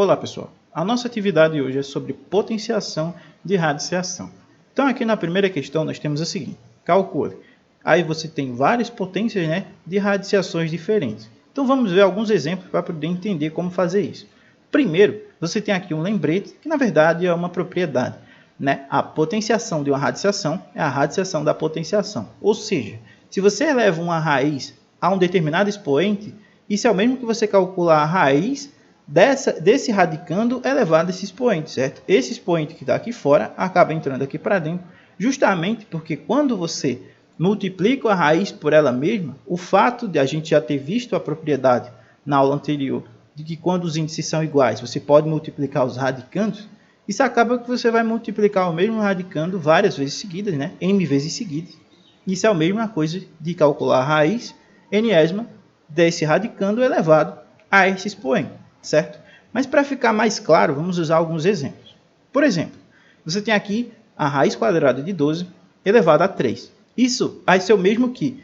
Olá pessoal, a nossa atividade hoje é sobre potenciação de radiciação. Então aqui na primeira questão nós temos a seguinte, calcule. Aí você tem várias potências, de radiciações diferentes. Então vamos ver alguns exemplos para poder entender como fazer isso. Primeiro, você tem aqui um lembrete, que na verdade é uma propriedade. A potenciação de uma radiciação é a radiciação da potenciação. Ou seja, se você eleva uma raiz a um determinado expoente, isso é o mesmo que você calcular a raiz desse radicando elevado a esse expoente, certo? Esse expoente que está aqui fora acaba entrando aqui para dentro, justamente porque quando você multiplica a raiz por ela mesma, o fato de a gente já ter visto a propriedade na aula anterior, de que quando os índices são iguais, você pode multiplicar os radicandos, isso acaba que você vai multiplicar o mesmo radicando várias vezes seguidas, n vezes seguidas. Isso é a mesma coisa de calcular a raiz nésima desse radicando elevado a esse expoente, certo? Mas para ficar mais claro, vamos usar alguns exemplos. Por exemplo, você tem aqui a raiz quadrada de 12 elevado a 3. Isso vai ser o mesmo que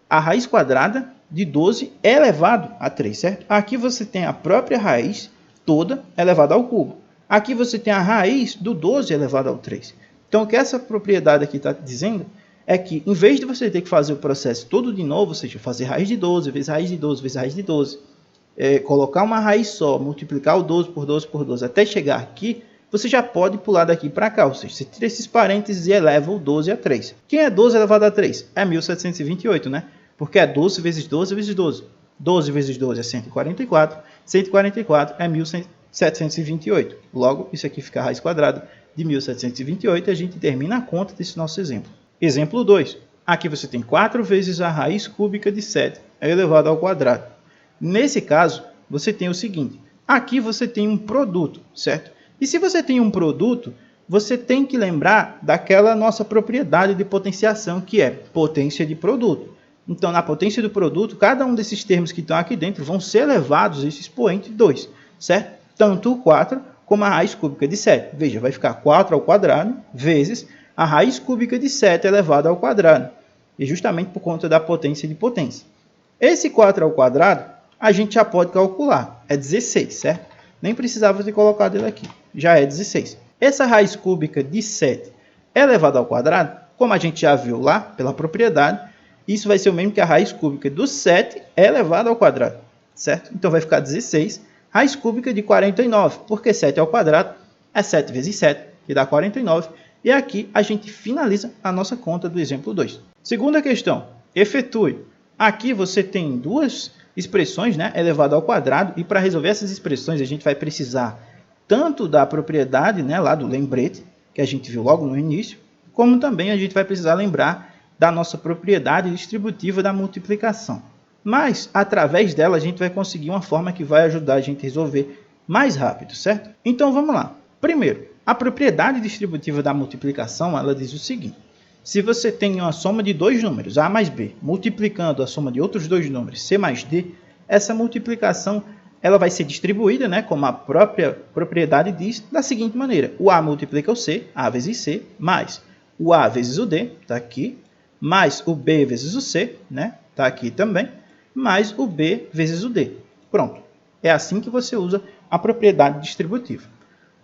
a raiz quadrada de 12 elevado a 3, certo? Aqui você tem a própria raiz toda elevada ao cubo. Aqui você tem a raiz do 12 elevado ao 3. Então, o que essa propriedade aqui está dizendo é que, em vez de você ter que fazer o processo todo de novo, ou seja, fazer raiz de 12, vezes raiz de 12, vezes raiz de 12, colocar uma raiz só, multiplicar o 12 por 12 por 12 até chegar aqui, você já pode pular daqui para cá. Ou seja, você tira esses parênteses e eleva o 12 a 3. Quem é 12 elevado a 3? É 1728, Porque é 12 vezes 12 vezes 12. 12 vezes 12 é 144. 144 é 1728. Logo, isso aqui fica a raiz quadrada de 1728 e a gente termina a conta desse nosso exemplo. Exemplo 2. Aqui você tem 4 vezes a raiz cúbica de 7 elevado ao quadrado. Nesse caso, você tem o seguinte. Aqui você tem um produto, certo? E se você tem um produto, você tem que lembrar daquela nossa propriedade de potenciação, que é potência de produto. Então, na potência do produto, cada um desses termos que estão aqui dentro vão ser elevados a esse expoente 2, certo? Tanto o 4 como a raiz cúbica de 7. Veja, vai ficar 4 ao quadrado vezes a raiz cúbica de 7 elevado ao quadrado. E justamente por conta da potência de potência. Esse 4 ao quadrado, a gente já pode calcular. É 16, certo? Nem precisava ter colocado ele aqui. Já é 16. Essa raiz cúbica de 7 elevado ao quadrado, como a gente já viu lá, pela propriedade, isso vai ser o mesmo que a raiz cúbica do 7 elevado ao quadrado, certo? Então vai ficar 16, raiz cúbica de 49, porque 7 ao quadrado é 7 vezes 7, que dá 49. E aqui a gente finaliza a nossa conta do exemplo 2. Segunda questão, efetue. Aqui você tem duas expressões, elevado ao quadrado, e para resolver essas expressões a gente vai precisar tanto da propriedade, lá do lembrete, que a gente viu logo no início, como também a gente vai precisar lembrar da nossa propriedade distributiva da multiplicação. Mas, através dela, a gente vai conseguir uma forma que vai ajudar a gente a resolver mais rápido, certo? Então, vamos lá. Primeiro, a propriedade distributiva da multiplicação, ela diz o seguinte. Se você tem uma soma de dois números, a mais b, multiplicando a soma de outros dois números, c mais d, essa multiplicação ela vai ser distribuída, como a própria propriedade diz, da seguinte maneira. O a multiplica o c, a vezes c, mais o a vezes o d, está aqui, mais o b vezes o c, está aqui também, mais o b vezes o d. Pronto. É assim que você usa a propriedade distributiva.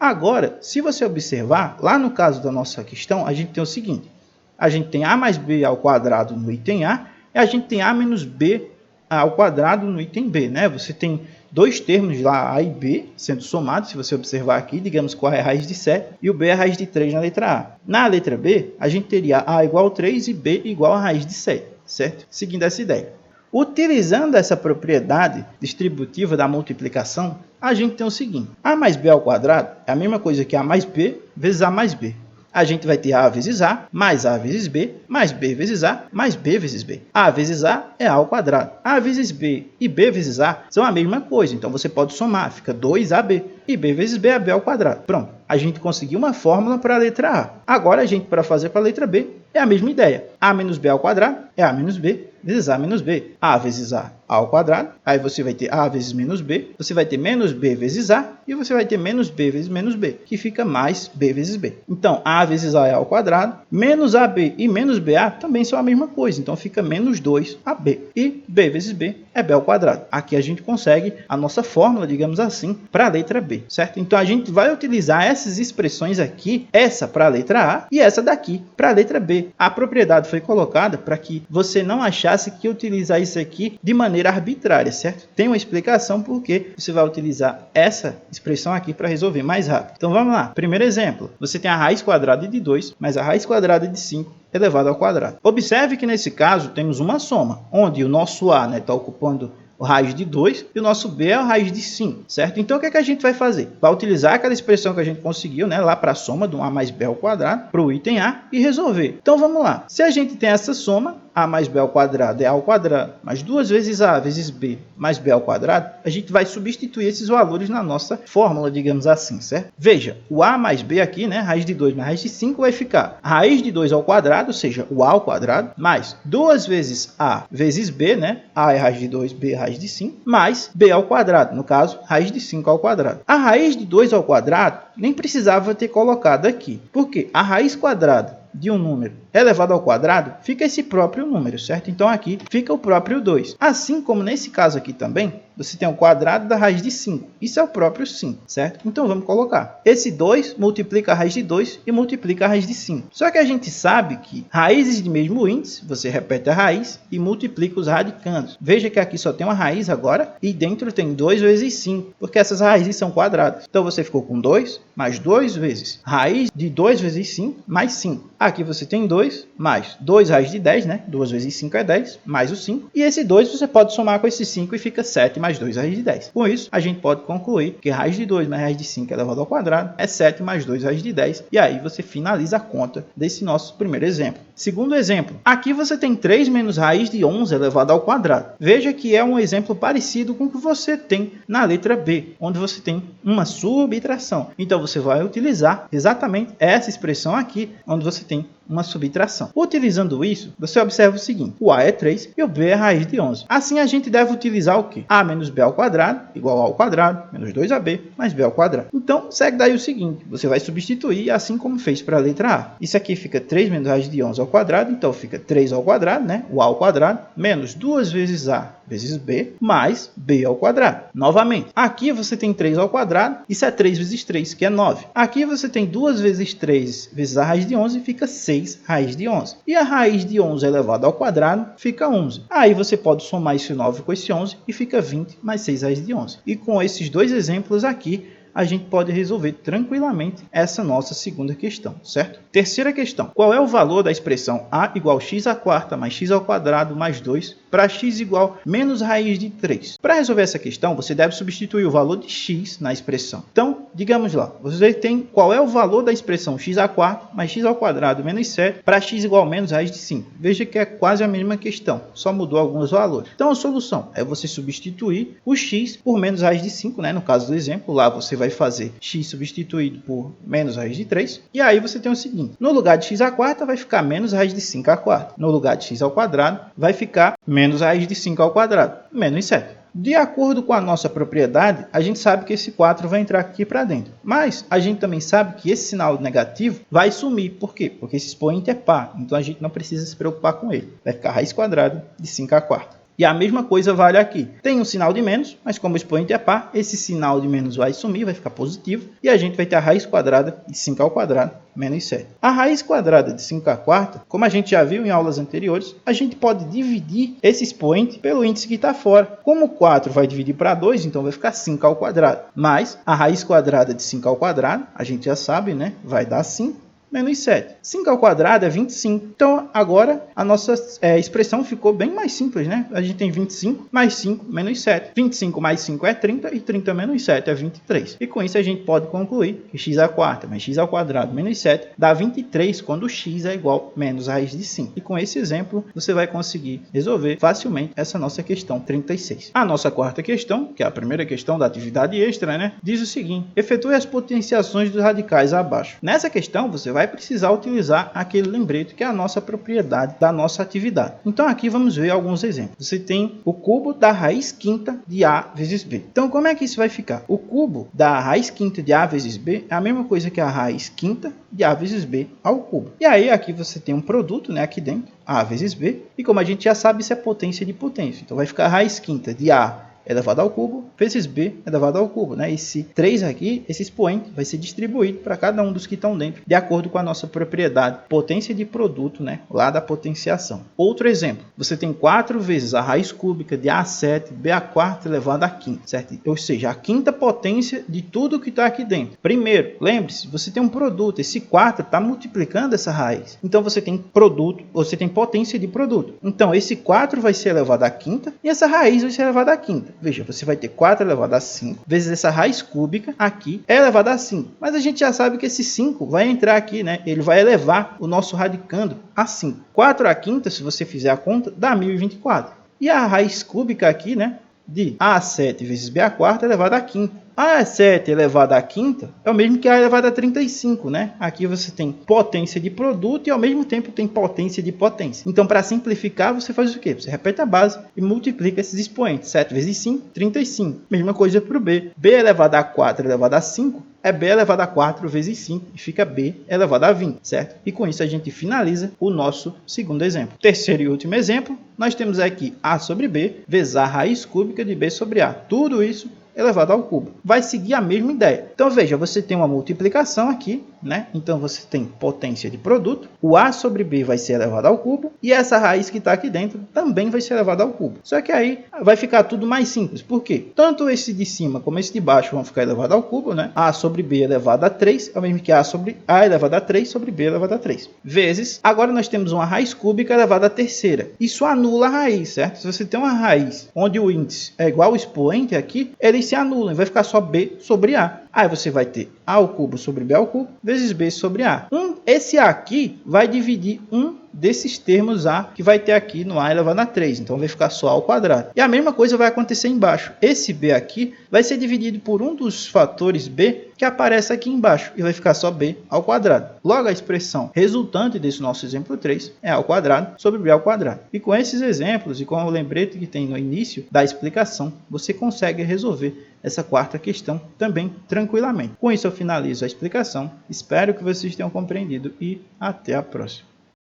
Agora, se você observar, lá no caso da nossa questão, a gente tem o seguinte. A gente tem a mais b ao quadrado no item A e a gente tem a menos b ao quadrado no item B. Você tem dois termos lá, A e B, sendo somados, se você observar aqui, digamos que o A é a raiz de 7 e o B é a raiz de 3 na letra A. Na letra B, a gente teria A igual a 3 e B igual a raiz de 7, certo? Seguindo essa ideia. Utilizando essa propriedade distributiva da multiplicação, a gente tem o seguinte. A mais b ao quadrado é a mesma coisa que A mais B vezes A mais B. A gente vai ter A vezes A, mais A vezes B, mais B vezes A, mais B vezes B. A vezes A é A ao quadrado. A vezes B e B vezes A são a mesma coisa, então você pode somar, fica 2AB. E B vezes B é B ao quadrado. Pronto, a gente conseguiu uma fórmula para a letra A. Agora, a gente, para fazer para a letra B, é a mesma ideia. A menos B ao quadrado é A menos B vezes A menos B. A vezes A a ao quadrado. Aí você vai ter a vezes menos b, você vai ter menos b vezes a, e você vai ter menos b vezes menos b, que fica mais b vezes b. Então, a vezes a é ao quadrado, menos ab e menos ba também são a mesma coisa. Então, fica menos 2ab. E b vezes b é b ao quadrado. Aqui a gente consegue a nossa fórmula, digamos assim, para a letra b, certo? Então, a gente vai utilizar essas expressões aqui, essa para a letra a e essa daqui para a letra b. A propriedade foi colocada para que você não achasse que utilizar isso aqui de maneira arbitrária, certo? Tem uma explicação porque você vai utilizar essa expressão aqui para resolver mais rápido. Então, vamos lá. Primeiro exemplo. Você tem a raiz quadrada de 2, mais a raiz quadrada de 5 elevado ao quadrado. Observe que nesse caso temos uma soma, onde o nosso a está ocupando o raiz de 2 e o nosso b é o raiz de 5, certo? Então, o que é que a gente vai fazer? Vai utilizar aquela expressão que a gente conseguiu, né, lá para a soma do a mais b ao quadrado, para o item a e resolver. Então, vamos lá. Se a gente tem essa soma, a mais b ao quadrado é a ao quadrado, mais 2 vezes a vezes b mais b ao quadrado, a gente vai substituir esses valores na nossa fórmula, digamos assim, certo? Veja, o a mais b aqui, né, raiz de 2 mais raiz de 5 vai ficar a raiz de 2 ao quadrado, ou seja, o a ao quadrado, mais 2 vezes a vezes b, né, a é raiz de 2, b é raiz de 5, mais b ao quadrado, no caso, raiz de 5 ao quadrado. A raiz de 2 ao quadrado nem precisava ter colocado aqui, porque a raiz quadrada de um número elevado ao quadrado, fica esse próprio número, certo? Então, aqui fica o próprio 2. Assim como nesse caso aqui também, você tem o quadrado da raiz de 5. Isso é o próprio 5, certo? Então, vamos colocar. Esse 2 multiplica a raiz de 2 e multiplica a raiz de 5. Só que a gente sabe que raízes de mesmo índice, você repete a raiz e multiplica os radicandos. Veja que aqui só tem uma raiz agora e dentro tem 2 vezes 5, porque essas raízes são quadradas. Então, você ficou com 2 mais 2 vezes raiz de 2 vezes 5 mais 5. Aqui você tem 2 mais 2 raiz de 10, né? 2 vezes 5 é 10, mais o 5. E esse 2 você pode somar com esse 5 e fica 7 mais 2 raiz de 10. Com isso, a gente pode concluir que raiz de 2 mais raiz de 5 elevado ao quadrado é 7 mais 2 raiz de 10. E aí você finaliza a conta desse nosso primeiro exemplo. Segundo exemplo, aqui você tem 3 menos raiz de 11 elevado ao quadrado. Veja que é um exemplo parecido com o que você tem na letra B, onde você tem uma subtração. Então, você vai utilizar exatamente essa expressão aqui, onde você tem uma subtração. Utilizando isso, você observa o seguinte: o a é 3 e o b é raiz de 11. Assim, a gente deve utilizar o quê? A menos b ao quadrado, igual a ao quadrado, menos 2ab, mais b ao quadrado. Então, segue daí o seguinte: você vai substituir assim como fez para a letra A. Isso aqui fica 3 menos raiz de 11 ao quadrado, então fica 3 ao quadrado, né? O a ao quadrado, menos 2 vezes a vezes b, mais b ao quadrado. Novamente, aqui você tem 3 ao quadrado, isso é 3 vezes 3, que é 9. Aqui você tem 2 vezes 3 vezes a raiz de 11, fica 6 raiz de 11. E a raiz de 11 elevado ao quadrado fica 11. Aí você pode somar esse 9 com esse 11 e fica 20 mais 6 raiz de 11. E com esses dois exemplos aqui, a gente pode resolver tranquilamente essa nossa segunda questão, certo? Terceira questão. Qual é o valor da expressão a igual x à quarta mais x ao quadrado mais 2 para x igual menos raiz de 3? Para resolver essa questão, você deve substituir o valor de x na expressão. Então, digamos lá, você tem qual é o valor da expressão x à quarta mais x ao quadrado menos 7 para x igual menos raiz de 5. Veja que é quase a mesma questão, só mudou alguns valores. Então, a solução é você substituir o x por menos raiz de 5, né? No caso do exemplo, lá você vai fazer x substituído por menos raiz de 3. E aí você tem o seguinte: no lugar de x à quarta vai ficar menos raiz de 5 à quarta. No lugar de x ao quadrado vai ficar menos raiz de 5 ao quadrado, menos 7. De acordo com a nossa propriedade, a gente sabe que esse 4 vai entrar aqui para dentro. Mas a gente também sabe que esse sinal negativo vai sumir. Por quê? Porque esse expoente é par. Então a gente não precisa se preocupar com ele. Vai ficar raiz quadrada de 5 à quarta. E a mesma coisa vale aqui. Tem um sinal de menos, mas como o expoente é par, esse sinal de menos vai sumir, vai ficar positivo. E a gente vai ter a raiz quadrada de 5 ao quadrado menos 7. A raiz quadrada de 5 à quarta, como a gente já viu em aulas anteriores, a gente pode dividir esse expoente pelo índice que está fora. Como 4 vai dividir para 2, então vai ficar 5 ao quadrado. Mas a raiz quadrada de 5 ao quadrado, a gente já sabe, né? Vai dar 5. Menos 7. 5 ao quadrado é 25. Então, agora, a nossa expressão ficou bem mais simples, né? A gente tem 25 mais 5 menos 7. 25 mais 5 é 30 e 30 menos 7 é 23. E com isso a gente pode concluir que x à quarta mais x ao quadrado menos 7 dá 23 quando x é igual a menos raiz de 5. E com esse exemplo, você vai conseguir resolver facilmente essa nossa questão 36. A nossa quarta questão, que é a primeira questão da atividade extra, né? Diz o seguinte: efetue as potenciações dos radicais abaixo. Nessa questão, você vai vai precisar utilizar aquele lembrete que é a nossa propriedade da nossa atividade. Então aqui vamos ver alguns exemplos. Você tem o cubo da raiz quinta de A vezes B. Então como é que isso vai ficar? O cubo da raiz quinta de A vezes B é a mesma coisa que a raiz quinta de A vezes B ao cubo. E aí aqui você tem um produto, né, aqui dentro, A vezes B, e como a gente já sabe, isso é potência de potência. Então vai ficar a raiz quinta de A elevado ao cubo, vezes B elevado ao cubo, né? Esse 3 aqui, esse expoente, vai ser distribuído para cada um dos que estão dentro, de acordo com a nossa propriedade, potência de produto, né? Lá da potenciação. Outro exemplo, você tem 4 vezes a raiz cúbica de A7, B a quarta elevado a quinta, certo? Ou seja, a quinta potência de tudo que está aqui dentro. Primeiro, lembre-se, você tem um produto, esse 4 está multiplicando essa raiz. Então você tem produto, você tem potência de produto. Então esse 4 vai ser elevado à quinta e essa raiz vai ser elevada à quinta. Veja, você vai ter 4 elevado a 5, vezes essa raiz cúbica aqui é elevada a 5. Mas a gente já sabe que esse 5 vai entrar aqui, né? Ele vai elevar o nosso radicando a 5. 4 à quinta, se você fizer a conta, dá 1024. E a raiz cúbica aqui, né? De A7 vezes B a quarta elevado à quinta. A7 elevado à quinta é o mesmo que A elevado a 35, né? Aqui você tem potência de produto e ao mesmo tempo tem potência de potência. Então, para simplificar, você faz o quê? Você repete a base e multiplica esses expoentes. 7 vezes 5, 35. Mesma coisa para o B. B elevado a 4 elevado a 5 é B elevado a 4 vezes 5 e fica B elevado a 20, certo? E com isso a gente finaliza o nosso segundo exemplo. Terceiro e último exemplo, nós temos aqui A sobre B vezes a raiz cúbica de B sobre A. Tudo isso elevado ao cubo. Vai seguir a mesma ideia. Então veja, você tem uma multiplicação aqui, né? Então você tem potência de produto. O A sobre B vai ser elevado ao cubo. E essa raiz que está aqui dentro também vai ser elevada ao cubo. Só que aí vai ficar tudo mais simples. Por quê? Tanto esse de cima como esse de baixo vão ficar elevados ao cubo, né? A sobre B elevado a 3 é o mesmo que A sobre A elevado a 3 sobre B elevado a 3. Vezes, agora nós temos uma raiz cúbica elevada a terceira. Isso anula a raiz, certo? Se você tem uma raiz onde o índice é igual ao expoente aqui, ele se anula, vai ficar só B sobre A. Aí você vai ter A ao cubo sobre B ao cubo, vezes B sobre A. Esse A aqui vai dividir um desses termos A que vai ter aqui no A elevado a 3. Então vai ficar só A ao quadrado. E a mesma coisa vai acontecer embaixo. Esse B aqui vai ser dividido por um dos fatores B que aparece aqui embaixo. E vai ficar só B ao quadrado. Logo a expressão resultante desse nosso exemplo 3 é A ao quadrado sobre B ao quadrado. E com esses exemplos e com o lembrete que tem no início da explicação, você consegue resolver essa quarta questão também tranquilamente. Com isso eu finalizo a explicação. Espero que vocês tenham compreendido e até a próxima.